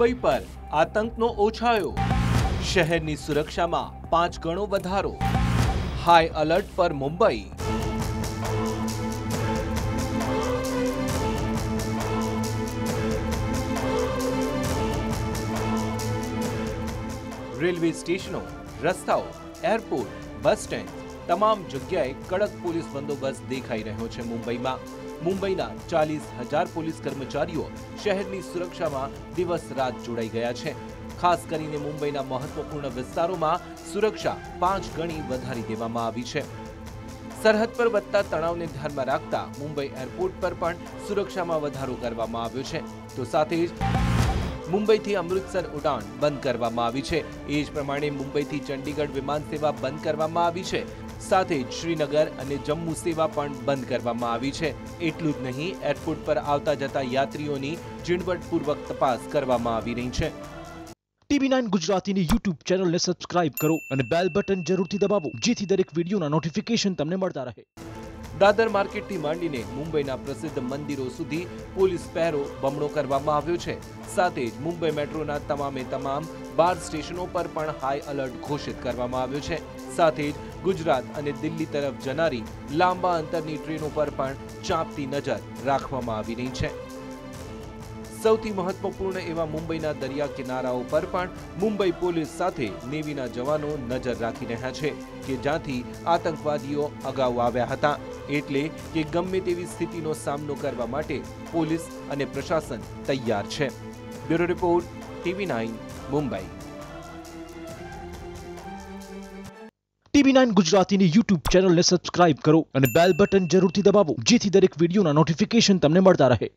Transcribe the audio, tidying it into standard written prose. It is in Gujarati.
મુંબઈ પર આતંકનો ઓછાયો, શહેરની સુરક્ષામાં 5 ગણો વધારો, હાઈ એલર્ટ પર મુંબઈ। રેલવે સ્ટેશનો, રસ્તાઓ, એરપોર્ટ, બસ સ્ટેન્ડ તમામ જગ્યાએ કડક પોલીસ બંદોબસ્ત દેખાઈ રહ્યો છે। મુંબઈના 40,000 પોલીસ કર્મચારીઓ શહેરની સુરક્ષામાં દિવસ રાત જોડાઈ ગયા છે। ખાસ કરીને મુંબઈના મહત્વપૂર્ણ વિસ્તારોમાં સુરક્ષા 5 ગણી વધારી દેવામાં આવી છે। સરહદ પર વધતા તણાવને ધ્યાનમાં રાખતા મુંબઈ એરપોર્ટ પર પણ સુરક્ષામાં વધારો કરવામાં આવ્યો છે, તો સાથે જ મુંબઈથી અમૃતસર ઉડાન બંધ કરવામાં આવી છે। એ જ પ્રમાણે મુંબઈથી ચંડીગઢ વિમાન સેવા બંધ કરવામાં આવી છે, સાથે જ શ્રીનગર અને જમ્મુ સેવા પણ બંધ કરવામાં આવી છે। એટલું જ નહીં, એરપોર્ટ પર આવતા જતા યાત્રીઓની ઝીણવટપૂર્વક તપાસ કરવામાં આવી રહી છે। TV9 ગુજરાતીની YouTube ચેનલને સબસ્ક્રાઇબ કરો અને બેલ બટન જરૂરથી દબાવો, જેથી દરેક વિડીયોના નોટિફિકેશન તમને મળતા રહે। દાદર માર્કેટથી માંડીને મુંબઈના પ્રસિદ્ધ મંદિરો સુધી પોલીસ પહેરો બમણો કરવામાં આવ્યો છે। સાથે જ મુંબઈ મેટ્રોના તમામે તમામ 12 સ્ટેશનો પર પણ હાઈ એલર્ટ ઘોષિત કરવામાં આવ્યો છે। સાથે જ ગુજરાત અને દિલ્હી તરફ જનારી લાંબા અંતરની ટ્રેનો પર પણ ચાંપતી નજર રાખવામાં આવી રહી છે। સૌથી મહત્વપૂર્ણ એવા મુંબઈના દરિયા કિનારાઓ પર પણ મુંબઈ પોલીસ સાથે નેવીના જવાનો નજર રાખી રહ્યા છે કે જ્યાંથી આતંકવાદીઓ અગાઉ આવ્યા હતા, એટલે કે ગમે તેવી સ્થિતિનો સામનો કરવા માટે પોલીસ અને પ્રશાસન તૈયાર છે। Bureau report, TV9 Mumbai. TV9 ગુજરાતીની YouTube ચેનલને સબસ્ક્રાઇબ કરો અને બેલ બટન જરૂરથી દબાવો, જેથી દરેક વિડીયોના નોટિફિકેશન તમને મળતા રહે।